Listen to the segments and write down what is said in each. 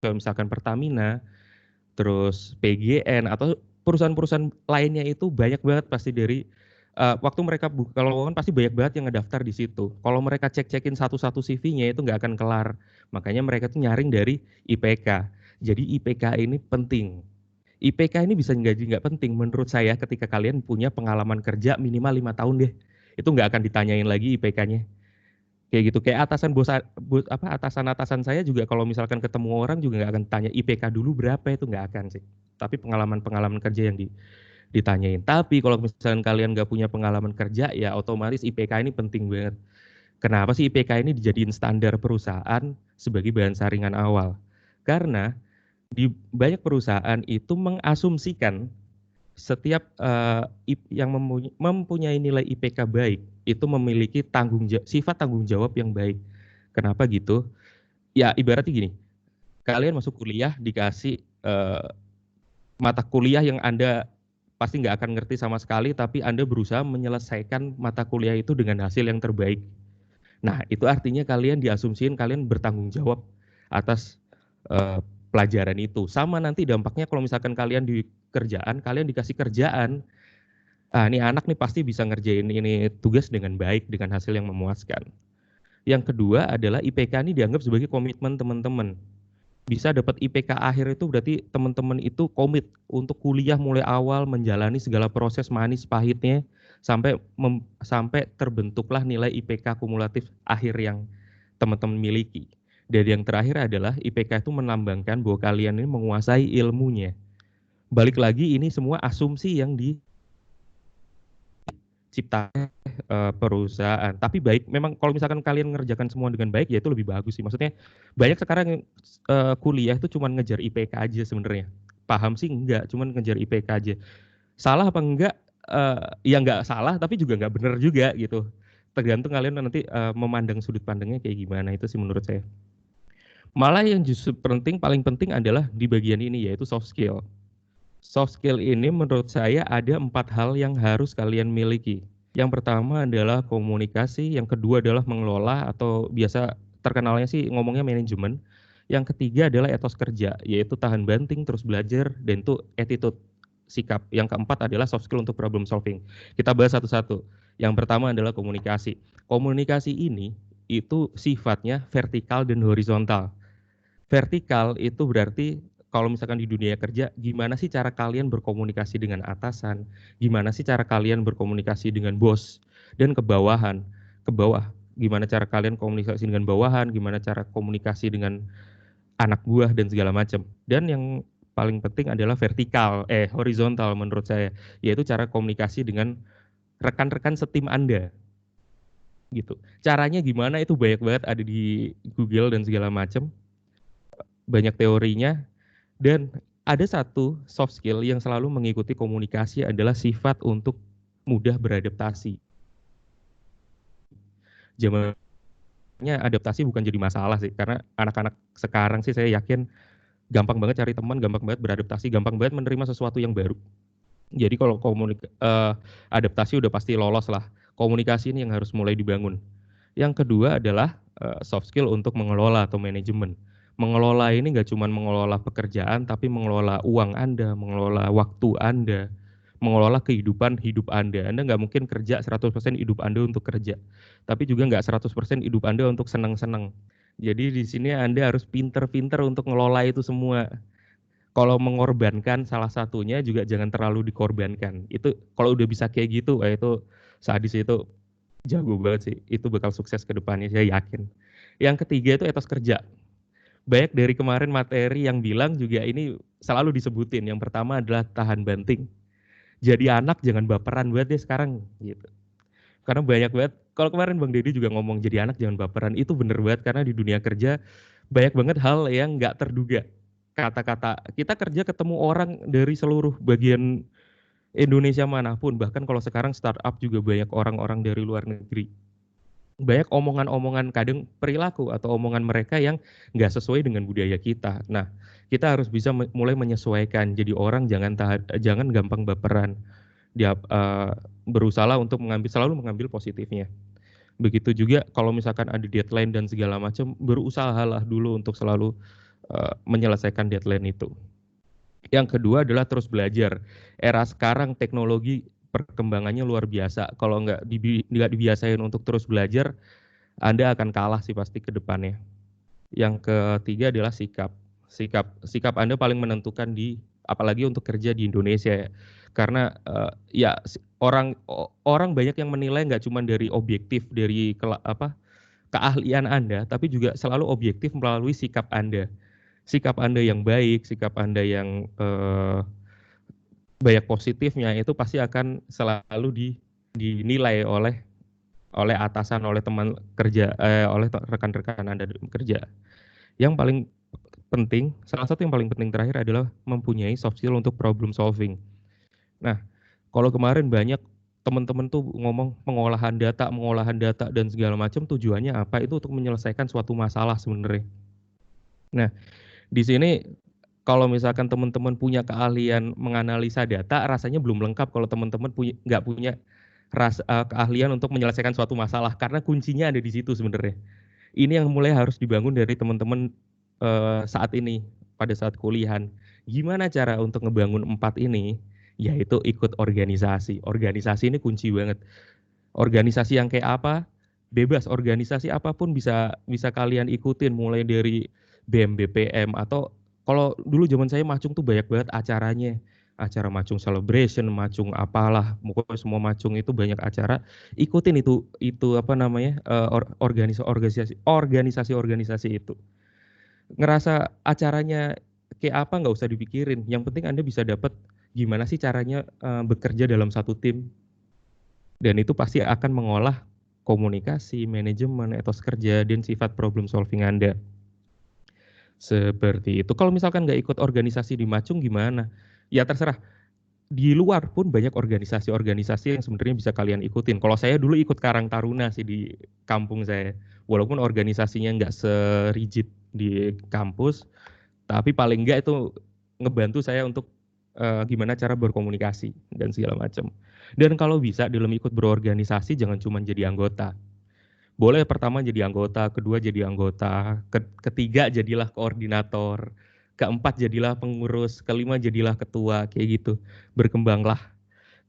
kayak misalkan Pertamina, terus PGN atau perusahaan-perusahaan lainnya itu banyak banget pasti dari waktu mereka buka lowongan pasti banyak banget yang ngedaftar di situ. Kalau mereka cek-cekin satu-satu CV-nya itu nggak akan kelar. Makanya mereka tuh nyaring dari IPK. Jadi IPK ini penting. IPK ini bisa jadi nggak penting menurut saya ketika kalian punya pengalaman kerja minimal 5 tahun deh. Itu nggak akan ditanyain lagi IPK-nya. Kayak gitu, kayak atasan-atasan saya juga kalau misalkan ketemu orang juga nggak akan tanya IPK dulu berapa, itu nggak akan sih. Tapi pengalaman-pengalaman kerja yang ditanyain. Tapi kalau misalkan kalian nggak punya pengalaman kerja, ya otomatis IPK ini penting banget. Kenapa sih IPK ini dijadiin standar perusahaan sebagai bahan saringan awal? Karena di banyak perusahaan itu mengasumsikan setiap yang mempunyai nilai IPK baik itu memiliki sifat tanggung jawab yang baik. Kenapa gitu? Ya ibaratnya gini, kalian masuk kuliah dikasih mata kuliah yang Anda pasti nggak akan ngerti sama sekali, tapi Anda berusaha menyelesaikan mata kuliah itu dengan hasil yang terbaik. Nah, itu artinya kalian diasumsiin kalian bertanggung jawab atas eh, pelajaran itu. Sama nanti dampaknya kalau misalkan kalian di kerjaan, kalian dikasih kerjaan, ini anak nih pasti bisa ngerjain ini tugas dengan baik, dengan hasil yang memuaskan. Yang kedua adalah IPK ini dianggap sebagai komitmen teman-teman. Bisa dapat IPK akhir itu berarti teman-teman itu komit untuk kuliah mulai awal, menjalani segala proses manis pahitnya sampai terbentuklah nilai IPK kumulatif akhir yang teman-teman miliki. Dan yang terakhir adalah IPK itu melambangkan bahwa kalian ini menguasai ilmunya. Balik lagi, ini semua asumsi yang diciptakan perusahaan. Tapi baik, memang kalau misalkan kalian mengerjakan semua dengan baik, ya itu lebih bagus sih. Maksudnya banyak sekarang yang kuliah itu cuma ngejar IPK aja sebenarnya. Paham sih enggak, cuma ngejar IPK aja. Salah apa enggak? Ya enggak salah, tapi juga enggak benar juga gitu. Tergantung kalian nanti memandang sudut pandangnya kayak gimana, itu sih menurut saya. Malah yang justru paling penting adalah di bagian ini, yaitu soft skill. Soft skill ini menurut saya ada 4 hal yang harus kalian miliki. Yang pertama adalah komunikasi, yang kedua adalah mengelola atau biasa terkenalnya sih ngomongnya manajemen. Yang ketiga adalah etos kerja, yaitu tahan banting, terus belajar, dan itu attitude, sikap. Yang keempat adalah soft skill untuk problem solving. Kita bahas satu-satu. Yang pertama adalah komunikasi. Komunikasi ini itu sifatnya vertikal dan horizontal. Vertikal itu berarti kalau misalkan di dunia kerja, gimana sih cara kalian berkomunikasi dengan atasan, gimana sih cara kalian berkomunikasi dengan bos, dan ke bawahan, ke bawah, gimana cara kalian komunikasi dengan bawahan, gimana cara komunikasi dengan anak buah dan segala macam. Dan yang paling penting adalah horizontal menurut saya, yaitu cara komunikasi dengan rekan-rekan setim Anda gitu. Caranya gimana itu banyak banget ada di Google dan segala macam, banyak teorinya. Dan ada satu soft skill yang selalu mengikuti komunikasi adalah sifat untuk mudah beradaptasi. Zamannya adaptasi bukan jadi masalah sih, karena anak-anak sekarang sih saya yakin gampang banget cari teman, gampang banget beradaptasi, gampang banget menerima sesuatu yang baru. Jadi kalau adaptasi udah pasti lolos lah. Komunikasi ini yang harus mulai dibangun. Yang kedua adalah soft skill untuk mengelola atau manajemen. Mengelola ini nggak cuma mengelola pekerjaan, tapi mengelola uang Anda, mengelola waktu Anda, mengelola kehidupan hidup Anda. Anda nggak mungkin kerja 100% hidup Anda untuk kerja, tapi juga nggak 100% hidup Anda untuk senang-senang. Jadi di sini Anda harus pinter-pinter untuk ngelola itu semua. Kalau mengorbankan salah satunya juga jangan terlalu dikorbankan. Itu kalau udah bisa kayak gitu, itu sadis, itu jago banget sih. Itu bakal sukses ke depannya, saya yakin. Yang ketiga itu etos kerja. Banyak dari kemarin materi yang bilang juga ini selalu disebutin. Yang pertama adalah tahan banting. Jadi anak jangan baperan banget deh sekarang gitu. Karena banyak banget, kalau kemarin Bang Deddy juga ngomong jadi anak jangan baperan, itu bener banget karena di dunia kerja banyak banget hal yang nggak terduga. Kata-kata, kita kerja ketemu orang dari seluruh bagian Indonesia manapun, bahkan kalau sekarang startup juga banyak orang-orang dari luar negeri. Banyak omongan-omongan kadang perilaku atau omongan mereka yang nggak sesuai dengan budaya kita. Nah, kita harus bisa mulai menyesuaikan. Jadi orang jangan gampang baperan. Dia berusaha untuk selalu mengambil positifnya. Begitu juga kalau misalkan ada deadline dan segala macam, berusahalah dulu untuk selalu menyelesaikan deadline itu. Yang kedua adalah terus belajar. Era sekarang teknologi perkembangannya luar biasa. Kalau nggak dibiasain untuk terus belajar, Anda akan kalah sih pasti ke depannya. Yang ketiga adalah sikap. Sikap Anda paling menentukan apalagi untuk kerja di Indonesia ya. Karena ya orang banyak yang menilai nggak cuma dari objektif dari keahlian Anda, tapi juga selalu objektif melalui sikap Anda. Sikap Anda yang baik, sikap Anda yang banyak positifnya itu pasti akan selalu dinilai oleh atasan, oleh teman kerja, oleh rekan-rekan Anda kerja. Yang paling penting, salah satu yang paling penting terakhir adalah mempunyai soft skill untuk problem solving. Nah, kalau kemarin banyak teman-teman tuh ngomong pengolahan data dan segala macam, tujuannya apa? Itu untuk menyelesaikan suatu masalah sebenarnya. Nah, di sini kalau misalkan teman-teman punya keahlian menganalisa data, rasanya belum lengkap kalau teman-teman nggak punya keahlian untuk menyelesaikan suatu masalah, karena kuncinya ada di situ sebenarnya. Ini yang mulai harus dibangun dari teman-teman saat ini, pada saat kuliahan. Gimana cara untuk ngebangun 4 ini? Yaitu ikut organisasi. Organisasi ini kunci banget. Organisasi yang kayak apa? Bebas, organisasi apapun bisa kalian ikutin, mulai dari BEM, BPM, atau kalau dulu zaman saya Macung tuh banyak banget acaranya. Acara Macung Celebration, Macung apalah, pokoknya semua Macung itu banyak acara. Ikutin itu apa namanya? Organisasi itu. Ngerasa acaranya kayak apa nggak usah dipikirin. Yang penting Anda bisa dapat gimana sih caranya bekerja dalam satu tim. Dan itu pasti akan mengolah komunikasi, manajemen, etos kerja, dan sifat problem solving Anda. Seperti itu. Kalau misalkan nggak ikut organisasi di Macung gimana? Ya terserah. Di luar pun banyak organisasi-organisasi yang sebenarnya bisa kalian ikutin. Kalau saya dulu ikut Karang Taruna sih di kampung saya. Walaupun organisasinya nggak serigid di kampus, tapi paling nggak itu ngebantu saya untuk gimana cara berkomunikasi dan segala macam. Dan kalau bisa dalam ikut berorganisasi jangan cuma jadi anggota. Boleh pertama jadi anggota, kedua jadi anggota, ketiga jadilah koordinator, keempat jadilah pengurus, kelima jadilah ketua, kayak gitu. Berkembanglah.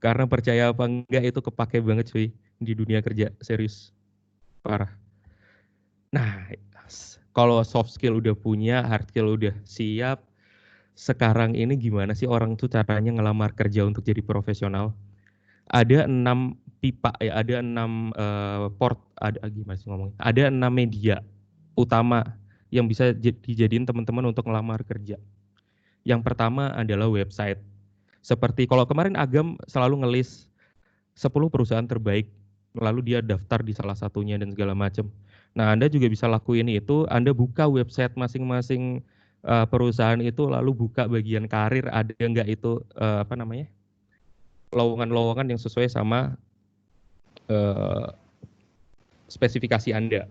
Karena percaya apa enggak itu kepake banget cuy di dunia kerja, serius. Parah. Nah, kalau soft skill udah punya, hard skill udah siap, sekarang ini gimana sih orang tuh caranya ngelamar kerja untuk jadi profesional? Ada 6 pipa ya, ada 6 ada gimana sih ngomongnya? Ada 6 media utama yang bisa dijadiin teman-teman untuk ngelamar kerja. Yang pertama adalah website. Seperti kalau kemarin Agam selalu ngelis 10 perusahaan terbaik, lalu dia daftar di salah satunya dan segala macam. Nah, Anda juga bisa lakuin itu, Anda buka website masing-masing perusahaan itu, lalu buka bagian karir, ada nggak itu apa namanya? Lowongan-lowongan yang sesuai sama spesifikasi Anda.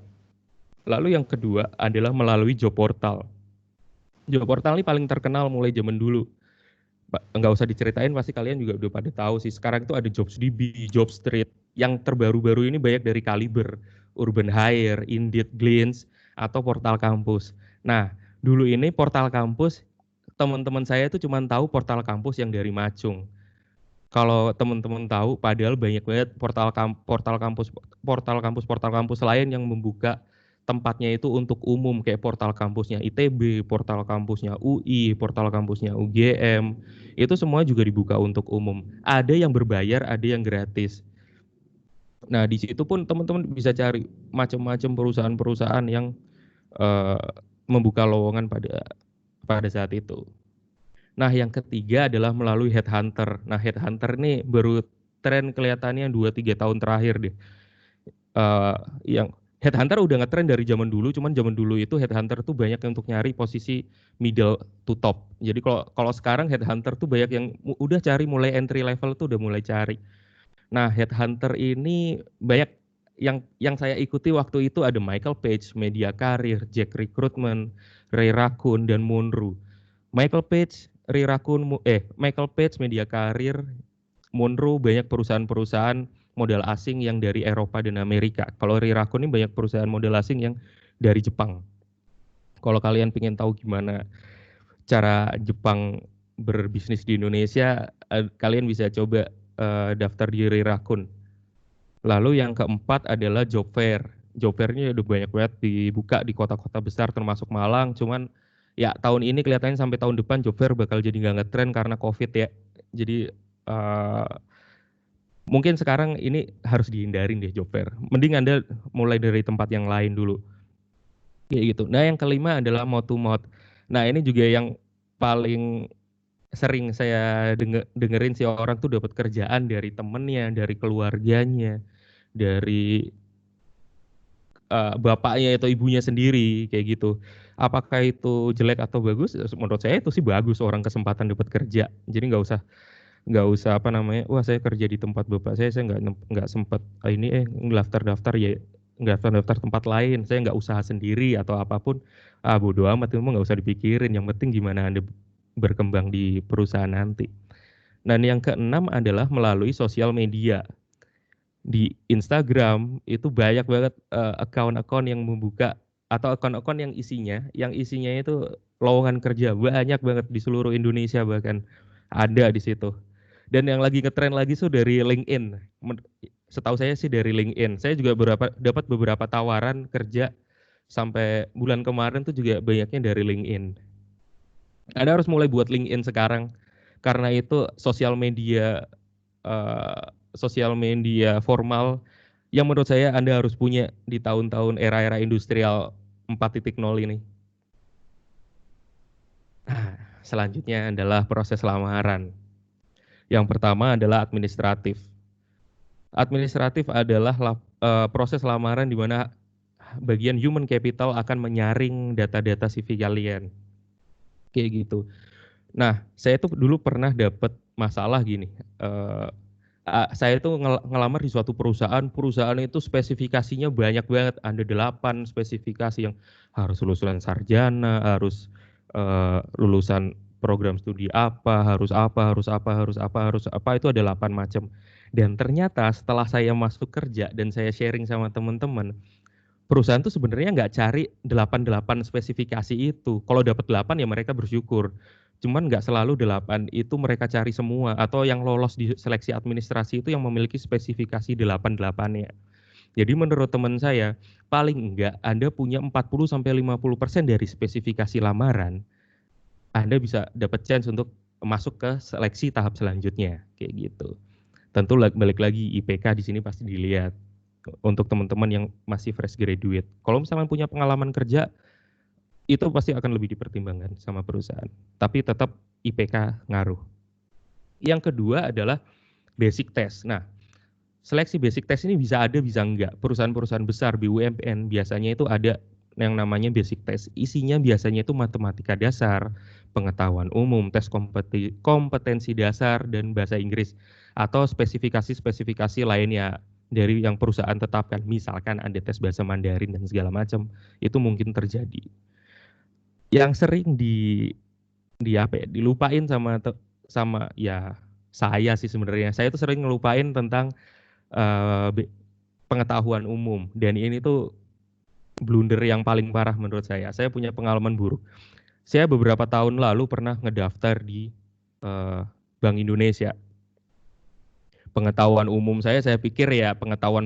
Lalu yang kedua adalah melalui job portal. Job portal ini paling terkenal mulai zaman dulu. Nggak usah diceritain, pasti kalian juga udah pada tahu sih. Sekarang itu ada JobsDB, JobStreet. Yang terbaru-baru ini banyak dari Kaliber, Urban Hire, Indeed, Glints, atau portal kampus. Nah, dulu ini portal kampus, teman-teman saya itu cuma tahu portal kampus yang dari Macung. Kalau teman-teman tahu, padahal banyak banget portal kampus lain yang membuka tempatnya itu untuk umum, kayak portal kampusnya ITB, portal kampusnya UI, portal kampusnya UGM. Itu semua juga dibuka untuk umum. Ada yang berbayar, ada yang gratis. Nah, di situ pun teman-teman bisa cari macam-macam perusahaan-perusahaan yang membuka lowongan pada saat itu. Nah, yang ketiga adalah melalui headhunter. Nah, headhunter ini baru tren kelihatannya 2-3 tahun terakhir deh. Yang headhunter udah ngetren dari zaman dulu, cuman zaman dulu itu headhunter tuh banyak untuk nyari posisi middle to top. Jadi kalau sekarang headhunter tuh banyak yang udah cari mulai entry level tuh udah mulai cari. Nah, headhunter ini banyak yang saya ikuti waktu itu ada Michael Page, Media Karir, Jack Recruitment, Ray Raccoon, dan Monroe. Michael Page, Media Karir, Monroe banyak perusahaan-perusahaan modal asing yang dari Eropa dan Amerika. Kalau Ray Raccoon ini banyak perusahaan modal asing yang dari Jepang. Kalau kalian pengen tahu gimana cara Jepang berbisnis di Indonesia, kalian bisa coba daftar di Rirakun. Lalu yang keempat adalah job fair. Job fair-nya udah banyak banget dibuka di kota-kota besar termasuk Malang. Cuman ya tahun ini kelihatannya sampai tahun depan job fair bakal jadi nggak ngetren karena COVID ya. Jadi mungkin sekarang ini harus dihindarin deh job fair. Mending Anda mulai dari tempat yang lain dulu. Kayak gitu. Nah yang kelima adalah mouth to mouth. Nah ini juga yang paling sering saya dengerin sih, orang tuh dapat kerjaan dari temennya, dari keluarganya, dari bapaknya atau ibunya sendiri kayak gitu. Apakah itu jelek atau bagus? Menurut saya itu sih bagus, orang kesempatan dapat kerja. Jadi nggak usah apa namanya, wah saya kerja di tempat bapak saya nggak sempat ini daftar-daftar ya, daftar tempat lain, saya nggak usaha sendiri atau apapun. Bodo amat, itu mah nggak usah dipikirin. Yang penting gimana Anda berkembang di perusahaan nanti. Dan yang keenam adalah melalui sosial media. Di Instagram itu banyak banget akun-akun yang membuka atau akun-akun yang isinya itu lowongan kerja banyak banget di seluruh Indonesia, bahkan ada di situ. Dan yang lagi ngetren lagi tuh dari LinkedIn. Setahu saya sih dari LinkedIn. Saya juga dapat beberapa tawaran kerja sampai bulan kemarin tuh juga banyaknya dari LinkedIn. Anda harus mulai buat LinkedIn sekarang karena itu eh, sosial media formal yang menurut saya Anda harus punya di tahun-tahun era-era industrial 4.0 ini. Nah, selanjutnya adalah proses lamaran. Yang pertama adalah administratif. Administratif adalah proses lamaran di mana bagian human capital akan menyaring data-data CV kalian. Kayak gitu. Nah, saya tuh dulu pernah dapat masalah gini. Eh, saya tuh ngelamar di suatu perusahaan itu spesifikasinya banyak banget. Ada 8 spesifikasi yang harus lulusan sarjana, harus lulusan program studi apa, itu ada 8 macam. Dan ternyata setelah saya masuk kerja dan saya sharing sama teman-teman, perusahaan tuh sebenarnya nggak cari 8 spesifikasi itu. Kalau dapat 8 ya mereka bersyukur. Cuman nggak selalu 8 itu mereka cari semua, atau yang lolos di seleksi administrasi itu yang memiliki spesifikasi 8-8-nya. Jadi menurut teman saya, paling enggak Anda punya 40-50% dari spesifikasi lamaran, Anda bisa dapat chance untuk masuk ke seleksi tahap selanjutnya, kayak gitu. Tentu balik lagi IPK di sini pasti dilihat untuk teman-teman yang masih fresh graduate. Kalau misalnya punya pengalaman kerja, itu pasti akan lebih dipertimbangkan sama perusahaan. Tapi tetap IPK ngaruh. Yang kedua adalah basic test. Nah, seleksi basic test ini bisa ada, bisa enggak. Perusahaan-perusahaan besar BUMN biasanya itu ada yang namanya basic test. Isinya biasanya itu matematika dasar, pengetahuan umum, tes kompetensi dasar, dan bahasa Inggris. Atau spesifikasi-spesifikasi lainnya dari yang perusahaan tetapkan. Misalkan ada tes bahasa Mandarin dan segala macam. Itu mungkin terjadi. Yang sering dilupain sama ya saya sih sebenarnya. Saya tuh sering ngelupain tentang uh, pengetahuan umum, dan ini tuh blunder yang paling parah menurut saya. Saya punya pengalaman buruk. Saya beberapa tahun lalu pernah ngedaftar di Bank Indonesia. Pengetahuan umum saya pikir ya pengetahuan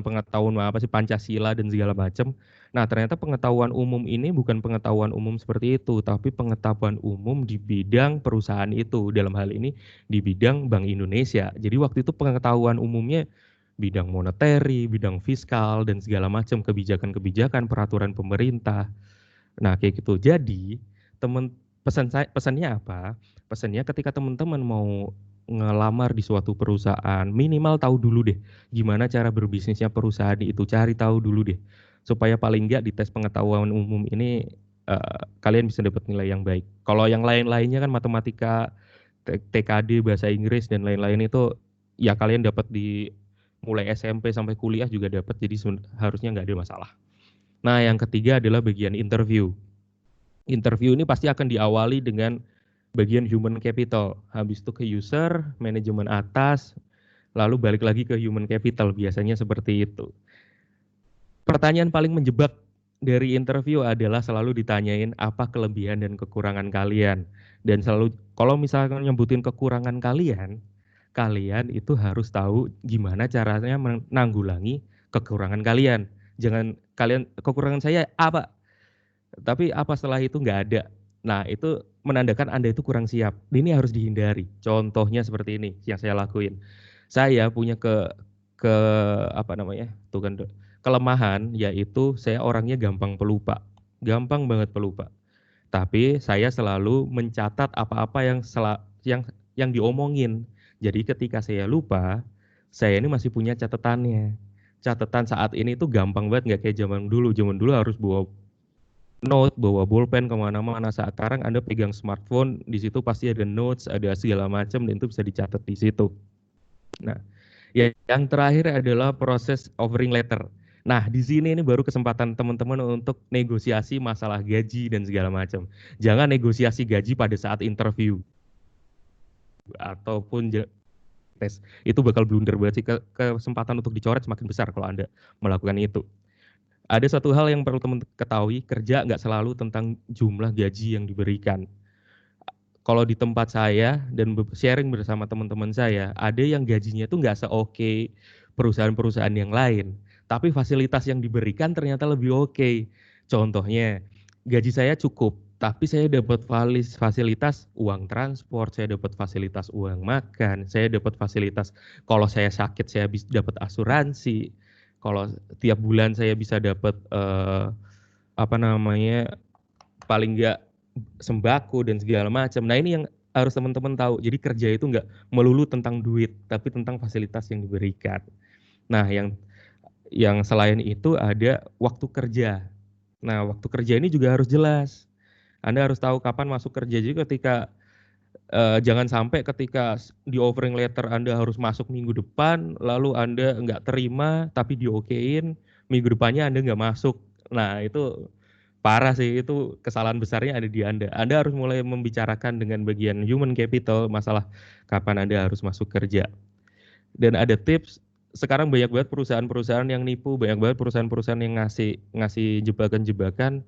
apa sih, Pancasila dan segala macam. Nah, ternyata pengetahuan umum ini bukan pengetahuan umum seperti itu, tapi pengetahuan umum di bidang perusahaan itu. Dalam hal ini di bidang Bank Indonesia. Jadi waktu itu pengetahuan umumnya bidang monetary, bidang fiskal dan segala macam, kebijakan-kebijakan, peraturan pemerintah. Nah, kayak gitu. Jadi, pesannya apa? Pesannya ketika teman-teman mau ngelamar di suatu perusahaan, minimal tahu dulu deh gimana cara berbisnisnya perusahaan itu, cari tahu dulu deh. Supaya paling enggak di tes pengetahuan umum ini kalian bisa dapat nilai yang baik. Kalau yang lain-lainnya kan matematika, TKD, bahasa Inggris dan lain-lain itu ya kalian dapat di mulai SMP sampai kuliah juga dapat, jadi harusnya nggak ada masalah. Nah, yang ketiga adalah bagian interview. Interview ini pasti akan diawali dengan bagian human capital, habis itu ke user, manajemen atas, lalu balik lagi ke human capital, biasanya seperti itu. Pertanyaan paling menjebak dari interview adalah selalu ditanyain apa kelebihan dan kekurangan kalian. Dan selalu kalau misalkan nyebutin kekurangan kalian, kalian itu harus tahu gimana caranya menanggulangi kekurangan kalian. Jangan kalian kekurangan saya apa, tapi apa setelah itu nggak ada. Nah, itu menandakan Anda itu kurang siap. Ini harus dihindari. Contohnya seperti ini yang saya lakuin. Saya punya ke apa namanya? Tuh kan kelemahan yaitu saya orangnya gampang pelupa. Gampang banget pelupa. Tapi saya selalu mencatat apa-apa yang diomongin. Jadi ketika saya lupa, saya ini masih punya catatannya. Catatan saat ini tuh gampang banget, nggak kayak zaman dulu. Zaman dulu harus bawa note, bawa bolpen kemana-mana. Sekarang Anda pegang smartphone, di situ pasti ada notes, ada segala macam, dan itu bisa dicatat di situ. Nah, yang terakhir adalah proses offering letter. Nah, di sini ini baru kesempatan teman-teman untuk negosiasi masalah gaji dan segala macam. Jangan negosiasi gaji pada saat interview ataupun tes. Itu bakal blunder banget sih. Kesempatan untuk dicoret semakin besar kalau Anda melakukan itu. Ada satu hal yang perlu teman ketahui, kerja nggak selalu tentang jumlah gaji yang diberikan. Kalau di tempat saya dan sharing bersama teman-teman saya, ada yang gajinya itu nggak seoke perusahaan-perusahaan yang lain, tapi fasilitas yang diberikan ternyata lebih oke. Contohnya, gaji saya cukup, tapi saya dapat fasilitas uang transport, saya dapat fasilitas uang makan, saya dapat fasilitas kalau saya sakit saya bisa dapat asuransi, kalau tiap bulan saya bisa dapat apa namanya paling nggak sembako dan segala macam. Nah ini yang harus teman-teman tahu. Jadi kerja itu nggak melulu tentang duit, tapi tentang fasilitas yang diberikan. Nah yang selain itu ada waktu kerja. Nah waktu kerja ini juga harus jelas. Anda harus tahu kapan masuk kerja. Jadi ketika jangan sampai ketika di offering letter Anda harus masuk minggu depan, lalu Anda nggak terima tapi diokein, minggu depannya Anda nggak masuk. Nah itu parah sih, itu kesalahan besarnya ada di Anda. Anda harus mulai membicarakan dengan bagian human capital masalah kapan Anda harus masuk kerja. Dan ada tips, sekarang banyak banget perusahaan-perusahaan yang nipu, banyak banget perusahaan-perusahaan yang ngasih jebakan-jebakan.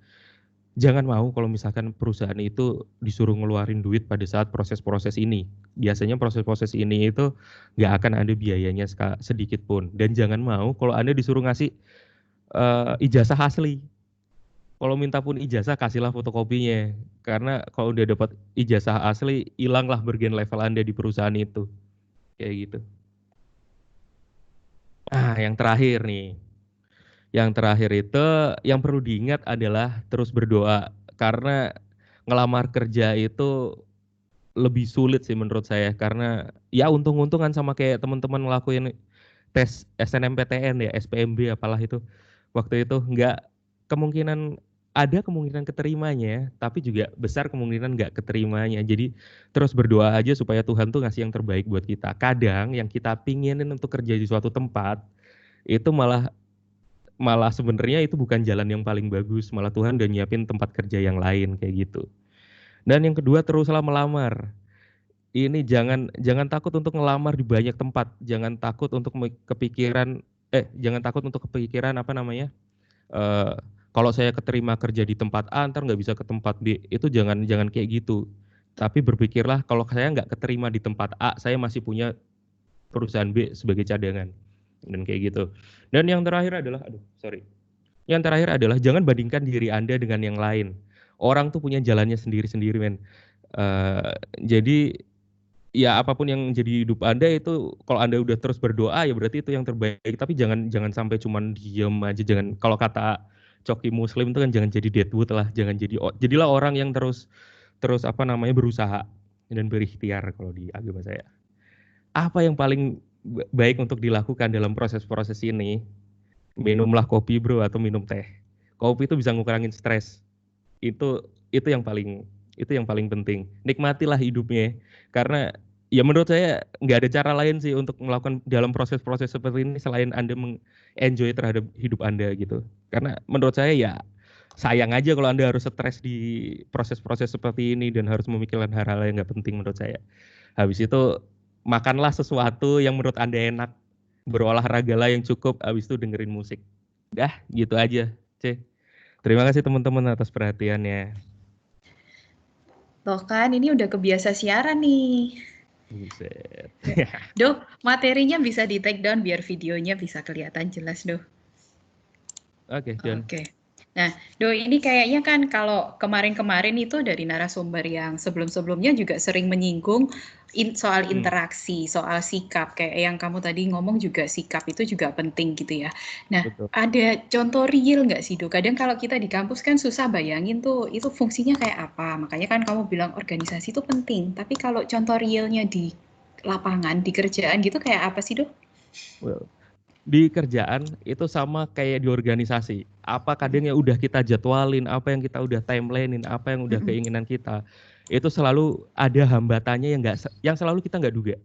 Jangan mau kalau misalkan perusahaan itu disuruh ngeluarin duit pada saat proses-proses ini. Biasanya proses-proses ini itu nggak akan ada biayanya sedikit pun. Dan jangan mau kalau Anda disuruh ngasih ijazah asli. Kalau minta pun ijazah kasihlah fotokopinya. Karena kalau udah dapat ijazah asli, hilanglah bergen level Anda di perusahaan itu. Kayak gitu. Ah, yang terakhir nih. Yang terakhir itu yang perlu diingat adalah terus berdoa. Karena ngelamar kerja itu lebih sulit sih menurut saya. Karena ya untung-untungan sama kayak teman-teman ngelakuin tes SNMPTN ya, SPMB apalah itu. Waktu itu nggak kemungkinan ada kemungkinan keterimanya, tapi juga besar kemungkinan nggak keterimanya. Jadi terus berdoa aja supaya Tuhan tuh ngasih yang terbaik buat kita. Kadang yang kita pinginin untuk kerja di suatu tempat itu malah malah sebenarnya itu bukan jalan yang paling bagus. Malah Tuhan udah nyiapin tempat kerja yang lain kayak gitu. Dan yang kedua teruslah melamar. Ini jangan takut untuk ngelamar di banyak tempat. Jangan takut untuk kepikiran jangan takut untuk kepikiran apa namanya? eh, Kalau saya keterima kerja di tempat A, ntar nggak bisa ke tempat B. Itu jangan jangan kayak gitu. Tapi berpikirlah kalau saya nggak keterima di tempat A, saya masih punya perusahaan B sebagai cadangan dan kayak gitu. Dan yang terakhir adalah, aduh sorry. Yang terakhir adalah jangan bandingkan diri Anda dengan yang lain. Orang tuh punya jalannya sendiri-sendiri, men. Jadi ya apapun yang jadi hidup Anda itu kalau Anda udah terus berdoa ya berarti itu yang terbaik, tapi jangan jangan sampai cuman diem aja. Jangan, kalau kata Coki Muslim itu kan jangan jadi deadwood lah, jangan jadilah orang yang terus terus apa namanya berusaha dan berikhtiar kalau di agama saya. Apa yang paling baik untuk dilakukan dalam proses-proses ini? Minumlah kopi bro atau minum teh. Kopi itu bisa ngurangin stres. Itu yang paling penting. Nikmatilah hidupnya karena ya menurut saya nggak ada cara lain sih untuk melakukan dalam proses-proses seperti ini selain Anda enjoy terhadap hidup Anda gitu. Karena menurut saya ya sayang aja kalau Anda harus stres di proses-proses seperti ini dan harus memikirkan hal-hal yang nggak penting menurut saya. Habis itu makanlah sesuatu yang menurut Anda enak, berolahragalah yang cukup, habis itu dengerin musik. Dah, gitu aja. C. Terima kasih teman-teman atas perhatiannya. Loh kan, ini udah kebiasa siaran nih. Buset. Do, materinya bisa di take down biar videonya bisa kelihatan jelas, Do. Oke, John. Oke. Nah, Do, ini kayaknya kan kalau kemarin-kemarin itu dari narasumber yang sebelum-sebelumnya juga sering menyinggung soal Hmm, interaksi, soal sikap. Kayak yang kamu tadi ngomong juga sikap itu juga penting gitu ya. Nah, betul. ada contoh real nggak sih, Do? Kadang kalau kita di kampus kan susah bayangin tuh itu fungsinya kayak apa. Makanya kan kamu bilang organisasi itu penting. Tapi kalau contoh realnya di lapangan, di kerjaan gitu kayak apa sih, Do? Well, di kerjaan itu sama kayak di organisasi. Apa kadang yang udah kita jadwalin, apa yang kita udah timelinein, apa yang udah Mm-mm. keinginan kita, itu selalu ada hambatannya yang selalu kita nggak duga.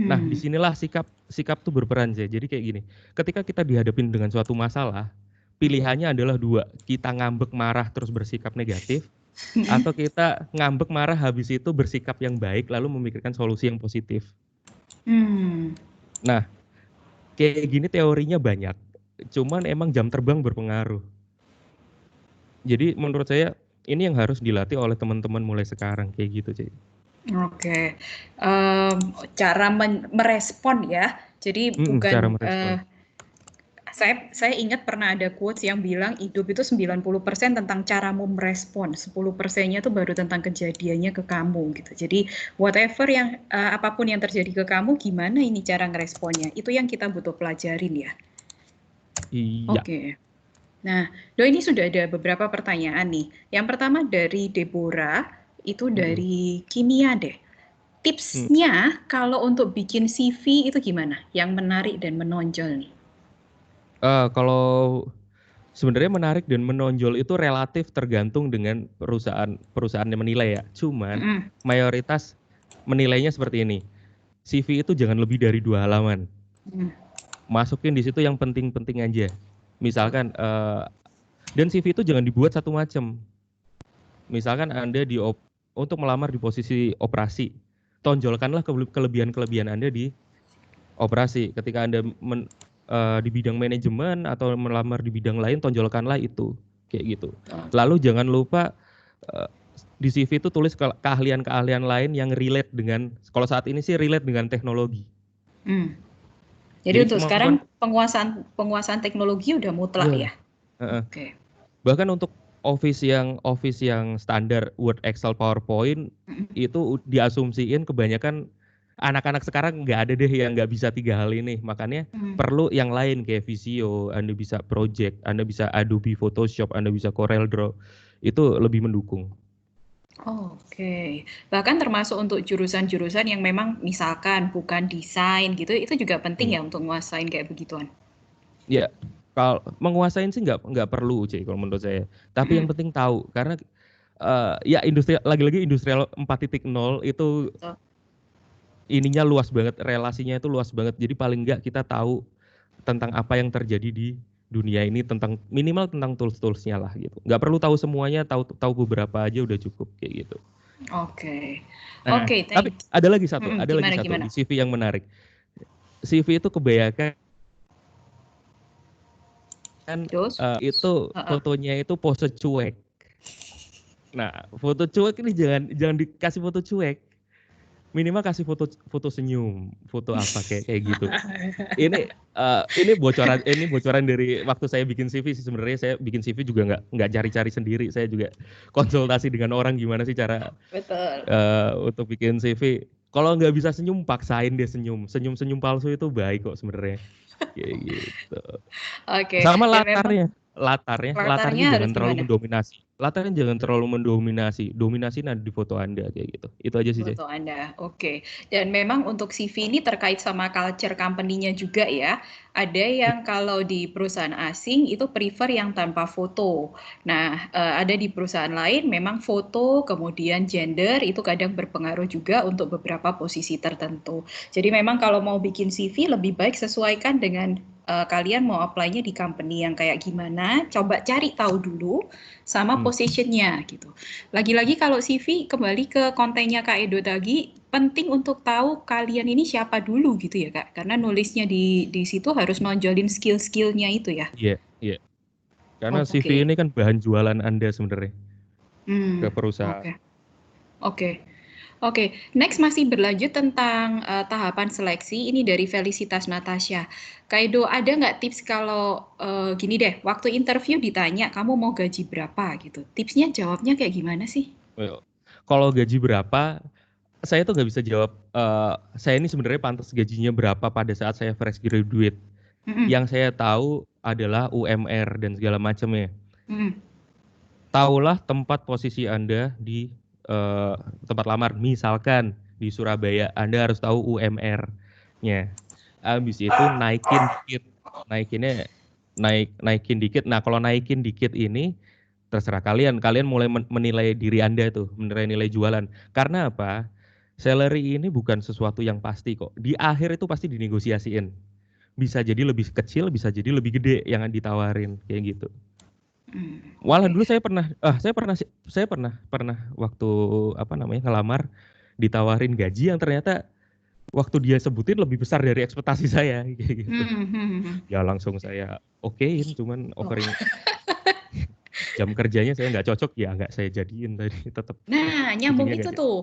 Nah, Hmm. disinilah sikap sikap tuh berperan sih. Jadi kayak gini, ketika kita dihadapin dengan suatu masalah, pilihannya adalah dua, kita ngambek marah terus bersikap negatif, atau kita ngambek marah habis itu bersikap yang baik lalu memikirkan solusi yang positif. Hmm. Nah, kayak gini teorinya banyak, cuman emang jam terbang berpengaruh. Jadi menurut saya ini yang harus dilatih oleh teman-teman mulai sekarang kayak gitu, Cik. Oke, Em, cara merespon ya. Jadi Cara bukan merespon. saya ingat pernah ada quotes yang bilang hidup itu 90% tentang caramu merespon, 10%-nya itu baru tentang kejadiannya ke kamu gitu. Jadi whatever yang apapun yang terjadi ke kamu, gimana ini cara ngeresponnya? Itu yang kita butuh pelajarin ya. Iya. Oke. Nah, Do ini sudah ada beberapa pertanyaan nih. Yang pertama dari Deborah, itu Mm-mm. dari Kimia deh. Mm. Tipsnya kalau untuk bikin CV itu gimana? Yang menarik dan menonjol nih. Kalau sebenarnya menarik dan menonjol itu relatif tergantung dengan perusahaan yang menilai ya. Cuman Mm-mm. mayoritas menilainya seperti ini. CV itu jangan lebih dari 2 halaman. Mm. Masukin di situ yang penting-penting aja. Misalkan dan CV itu jangan dibuat satu macam. Misalkan Anda untuk melamar di posisi operasi, tonjolkanlah kelebihan-kelebihan Anda di operasi. Ketika Anda di bidang manajemen atau melamar di bidang lain, tonjolkanlah itu. Kayak gitu. Lalu jangan lupa eh, di CV itu tulis keahlian-keahlian lain yang relate dengan, kalau saat ini sih relate dengan teknologi. Mm. Jadi Jadi untuk kemampuan, sekarang penguasaan penguasaan teknologi udah mutlak ya, ya. Oke. bahkan untuk office yang standar Word, Excel, PowerPoint Mm-mm. itu diasumsiin kebanyakan anak-anak sekarang nggak ada deh yang nggak bisa 3 hal ini. Makanya Mm. perlu yang lain kayak Visio, Anda bisa Project, Anda bisa Adobe Photoshop, Anda bisa Corel Draw. Itu lebih mendukung. Oke. Bahkan termasuk untuk jurusan-jurusan yang memang misalkan bukan desain gitu, itu juga penting Hmm. ya untuk nguasain kayak begituan. Ya, kalau menguasain sih nggak perlu, C, kalau menurut saya. Tapi yang Mm-mm. penting tahu, karena ya lagi-lagi industrial 4.0 itu So, ininya luas banget, relasinya itu luas banget. Jadi paling nggak kita tahu tentang apa yang terjadi di dunia ini, tentang minimal tentang tools-toolsnya lah gitu. Nggak perlu tahu semuanya, tahu tahu beberapa aja udah cukup kayak gitu. oke. Nah, Oke, tapi thank. ada lagi Gimana satu gimana? di CV yang menarik. CV itu kebanyakan Terus? itu Heeh. fotonya itu pose cuek. Nah, foto cuek ini jangan jangan dikasih foto cuek. Minimal kasih foto foto senyum, foto apa kayak kayak gitu. Ini bocoran dari waktu saya bikin CV sih. Sebenarnya saya bikin CV juga nggak cari-cari sendiri. Saya juga konsultasi dengan orang gimana sih cara Betul. untuk bikin CV. Kalau nggak bisa senyum, paksain dia senyum. Senyum-senyum palsu itu baik kok sebenarnya. Kayak gitu. Oke, Sama dan memang latarnya latarnya harus jangan terlalu gimana? mendominasi. Latarnya jangan terlalu mendominasi. Dominasi ada di foto Anda kayak gitu. Itu aja sih, Cek. Foto Anda, oke. Dan memang untuk CV ini terkait sama culture company-nya juga ya. Ada yang kalau di perusahaan asing itu prefer yang tanpa foto. Nah, ada di perusahaan lain memang foto, kemudian gender itu kadang berpengaruh juga untuk beberapa posisi tertentu. Jadi memang kalau mau bikin CV lebih baik sesuaikan dengan kalian mau apply-nya di company yang kayak gimana. Coba cari tahu dulu sama Hmm. positionnya gitu. Lagi-lagi kalau CV kembali ke kontennya Kak Edo tadi, penting untuk tahu kalian ini siapa dulu gitu ya Kak. Karena nulisnya di situ harus nonjolin skill-skillnya itu ya. Iya, iya. Karena CV Oke. ini kan bahan jualan Anda sebenarnya ke Hmm, perusahaan. oke. Oke. Oke, next masih berlanjut tentang tahapan seleksi. Ini dari Felicitas Natasha. Kaido, ada nggak tips kalau gini deh, waktu interview ditanya kamu mau gaji berapa gitu? Tipsnya jawabnya kayak gimana sih? Well, kalau gaji berapa, saya tuh nggak bisa jawab. Saya ini sebenarnya pantas gajinya berapa pada saat saya fresh graduate. Mm-mm, Yang saya tahu adalah UMR dan segala macamnya. mm-mm, Taulah tempat posisi Anda di eh, tempat lamar. Misalkan di Surabaya, Anda harus tahu UMR-nya. Habis itu naikin dikit. Naikinnya naikin dikit. Nah, kalau naikin dikit ini terserah kalian. Kalian mulai menilai diri Anda tuh, menilai nilai jualan. Karena apa? Salary ini bukan sesuatu yang pasti kok. Di akhir itu pasti dinegosiasiin. Bisa jadi lebih kecil, bisa jadi lebih gede yang ditawarin kayak gitu. Walah oke. dulu saya pernah waktu apa namanya ngelamar ditawarin gaji yang ternyata waktu dia sebutin lebih besar dari ekspektasi saya kayak gitu. Hmm, hmm, hmm. Ya langsung saya okein, cuman Oh. offering jam kerjanya saya nggak cocok, ya nggak saya jadiin tadi tetap Nah, nyambung ujungnya nggak itu jadi. tuh.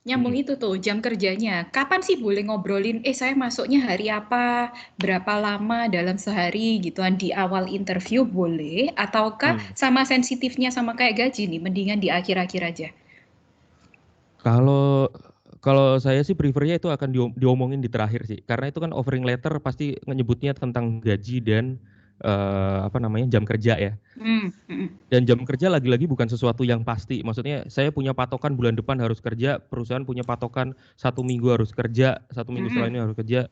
Nyambung Mm-mm. itu tuh jam kerjanya. Kapan sih boleh ngobrolin, saya masuknya hari apa, berapa lama dalam sehari gituan di awal interview boleh, ataukah Hmm. sama sensitifnya sama kayak gaji nih, mendingan di akhir-akhir aja. Kalau kalau saya sih prefernya itu akan diomongin di terakhir sih, karena itu kan offering letter pasti nyebutnya tentang gaji dan apa namanya jam kerja ya. Hmm, hmm, Dan jam kerja lagi-lagi bukan sesuatu yang pasti. Maksudnya saya punya patokan bulan depan harus kerja, perusahaan punya patokan 1 minggu harus kerja, 1 minggu hmm. setelahnya harus kerja.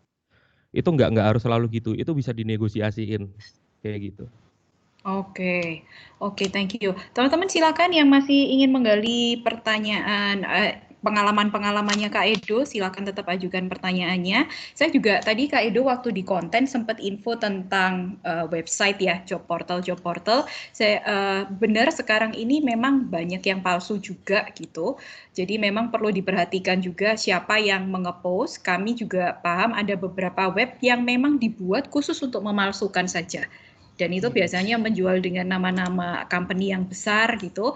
Itu nggak harus selalu gitu. Itu bisa dinegosiasiin kayak gitu. Oke, oke, thank you. Teman-teman silakan yang masih ingin menggali pertanyaan, pengalaman-pengalamannya Kak Edo, silakan tetap ajukan pertanyaannya. Saya juga tadi Kak Edo waktu di konten sempat info tentang website ya, job portal. Saya benar sekarang ini memang banyak yang palsu juga gitu. Jadi memang perlu diperhatikan juga siapa yang mengepost. Kami juga paham ada beberapa web yang memang dibuat khusus untuk memalsukan saja, dan itu Hmm. biasanya menjual dengan nama-nama company yang besar gitu.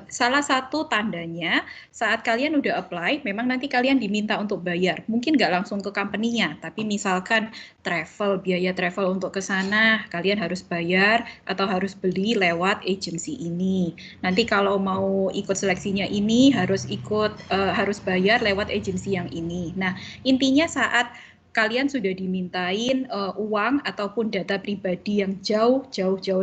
Salah satu tandanya saat kalian udah apply, memang nanti kalian diminta untuk bayar. Mungkin nggak langsung ke company-nya, tapi misalkan biaya travel untuk ke sana, kalian harus bayar atau harus beli lewat agency ini. Nanti kalau mau ikut seleksinya ini harus bayar lewat agency yang ini. Nah, intinya saat kalian sudah dimintain uang ataupun data pribadi yang jauh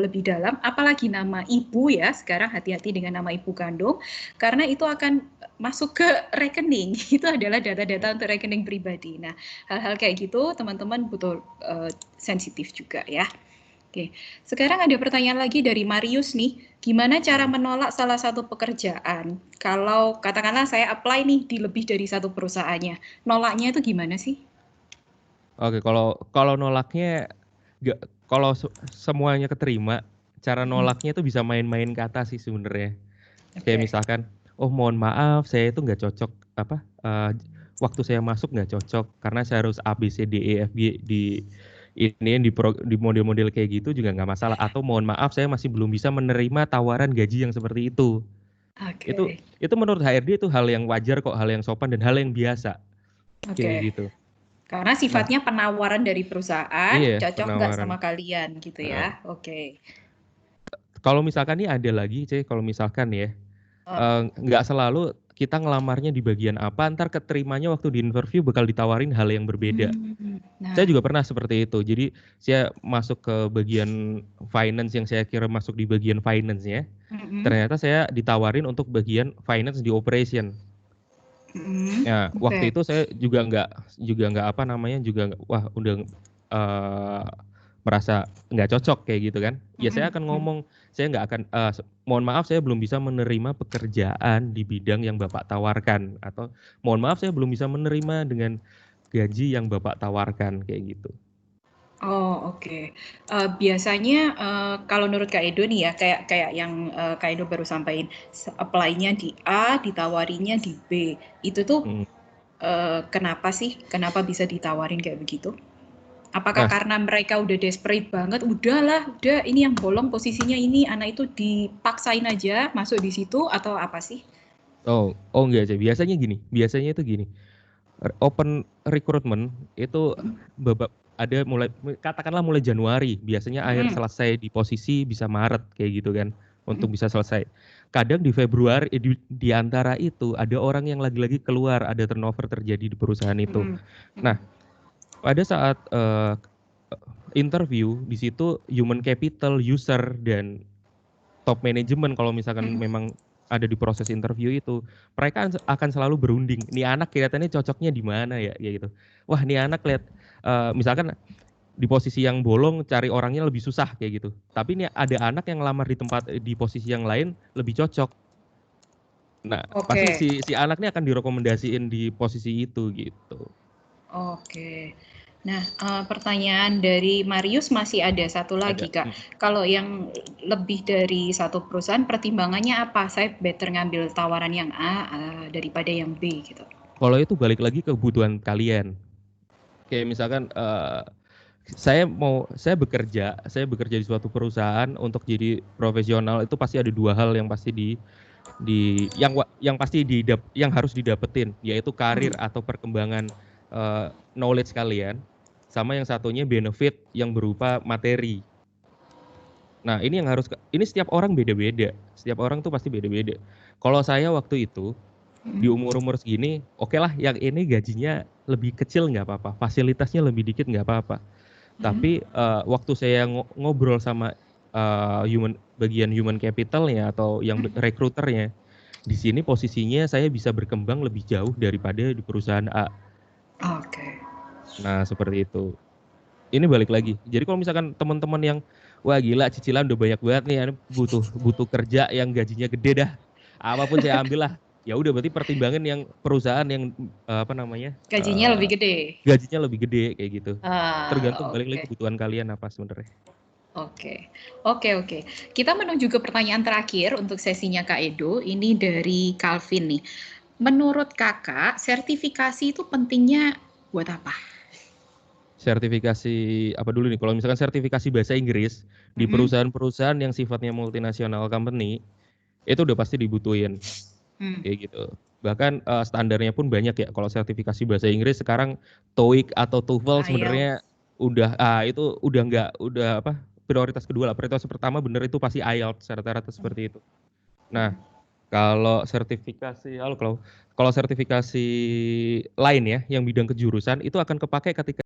lebih dalam, apalagi nama ibu ya, sekarang hati-hati dengan nama ibu kandung, karena itu akan masuk ke rekening, itu adalah data-data untuk rekening pribadi. Nah, hal-hal kayak gitu teman-teman butuh sensitif juga ya. Oke, sekarang ada pertanyaan lagi dari Marius nih, gimana cara Hmm. menolak salah satu pekerjaan? Kalau katakanlah saya apply nih di lebih dari satu perusahaannya, nolaknya itu gimana sih? Oke, kalau kalau nolaknya nggak, kalau semuanya keterima, cara Hmm. nolaknya itu bisa main-main kata sih sebenarnya. Kayak Oke. misalkan, oh mohon maaf, saya itu nggak cocok apa waktu saya masuk nggak cocok karena saya harus A B C D E F G di ini di model-model kayak gitu juga nggak masalah. Atau mohon maaf, saya masih belum bisa menerima tawaran gaji yang seperti itu. Itu Oke. itu menurut HRD itu hal yang wajar kok, hal yang sopan dan hal yang biasa kayak Oke. gitu. Karena Nah, sifatnya penawaran dari perusahaan, iya cocok nggak penawaran. sama kalian gitu Heeh. ya? Oke. Kalau misalkan nih ada lagi, kalau misalkan ya Oh, nggak selalu kita ngelamarnya di bagian apa, ntar keterimanya waktu di interview bakal ditawarin hal yang berbeda. Saya nah, juga pernah seperti itu. Jadi saya masuk ke bagian finance yang saya kira masuk di bagian finance-nya. mm-mm, Ternyata saya ditawarin untuk bagian finance di operation. mm-mm, Ya, waktu oke. itu saya juga nggak apa namanya wah udah eh, merasa nggak cocok kayak gitu kan. Ya saya Mm-mm, akan mm. ngomong saya nggak akan mohon maaf saya belum bisa menerima pekerjaan di bidang yang Bapak tawarkan, atau mohon maaf saya belum bisa menerima dengan gaji yang Bapak tawarkan kayak gitu. Oh, oke. Biasanya kalau menurut Kak Edo nih ya, kayak kayak yang Kak Edo baru sampaikan, apply-nya di A, ditawarinya di B. Itu tuh Hmm. kenapa sih? Kenapa bisa ditawarin kayak begitu? Apakah Nah, karena mereka udah desperate banget, udahlah, udah ini yang bolong posisinya ini, anak itu dipaksain aja masuk di situ atau apa sih? oh enggak sih. Biasanya itu gini. Open recruitment itu babak ada mulai katakanlah mulai Januari, biasanya akhir Mm-mm. selesai di posisi bisa Maret kayak gitu kan Mm-mm. untuk bisa selesai. Kadang di Februari di antara itu ada orang yang lagi-lagi keluar, ada turnover terjadi di perusahaan itu. Mm-mm. Nah, Mm-mm. pada saat interview di situ human capital, user dan top management kalau misalkan Mm-mm. memang ada di proses interview itu, mereka akan selalu berunding. Nih anak kelihatannya cocoknya di mana ya, kayak gitu. Wah, nih anak lihat misalkan di posisi yang bolong cari orangnya lebih susah kayak gitu. Tapi nih ada anak yang ngelamar di posisi yang lain lebih cocok. Nah, pasti Oke, si anak ini akan direkomendasiin di posisi itu gitu. oke. Nah, pertanyaan dari Marius masih ada satu lagi, Ada. Kak. Kalau yang lebih dari satu perusahaan, pertimbangannya apa? Saya better ngambil tawaran yang A, daripada yang B gitu. Kalau itu balik lagi ke kebutuhan kalian. Kayak misalkan saya bekerja di suatu perusahaan untuk jadi profesional itu pasti ada dua hal yang pasti yang pasti yang harus didapetin, yaitu karir Hmm. atau perkembangan knowledge kalian, sama yang satunya benefit yang berupa materi. Nah, ini setiap orang beda-beda. Setiap orang tuh pasti beda-beda. Kalau saya waktu itu Hmm. di umur-umur segini, oke lah yang ini gajinya lebih kecil nggak apa-apa, fasilitasnya lebih dikit nggak apa-apa. Hmm. Tapi waktu saya ngobrol sama bagian human capitalnya atau yang rekruternya, di sini posisinya saya bisa berkembang lebih jauh daripada di perusahaan A. Oke. Nah, seperti itu. Ini balik lagi. Jadi kalau misalkan teman-teman yang wah gila cicilan udah banyak banget nih, ini butuh butuh kerja yang gajinya gede dah. Apapun saya ambil lah. Ya udah berarti pertimbangan yang perusahaan yang apa namanya? Gajinya lebih gede. Gajinya lebih gede kayak gitu. Tergantung balik lagi Oke. kebutuhan kalian apa sebenarnya. Oke, oke, oke. Kita menuju ke pertanyaan terakhir untuk sesinya Kak Edo. Ini dari Calvin nih. Menurut Kakak, sertifikasi itu pentingnya buat apa? Sertifikasi apa dulu nih? Kalau misalkan sertifikasi bahasa Inggris di Mm-mm. perusahaan-perusahaan yang sifatnya multinasional company itu udah pasti dibutuhin Hmm. kayak gitu. Bahkan standarnya pun banyak ya. Kalau sertifikasi bahasa Inggris sekarang TOEIC atau TOEFL sebenarnya IELTS. itu udah nggak udah apa prioritas kedua lah. Prioritas pertama bener itu pasti IELTS rata-rata seperti itu. Nah, kalau sertifikasi kalau kalau sertifikasi lain ya yang bidang kejurusan itu akan kepake ketika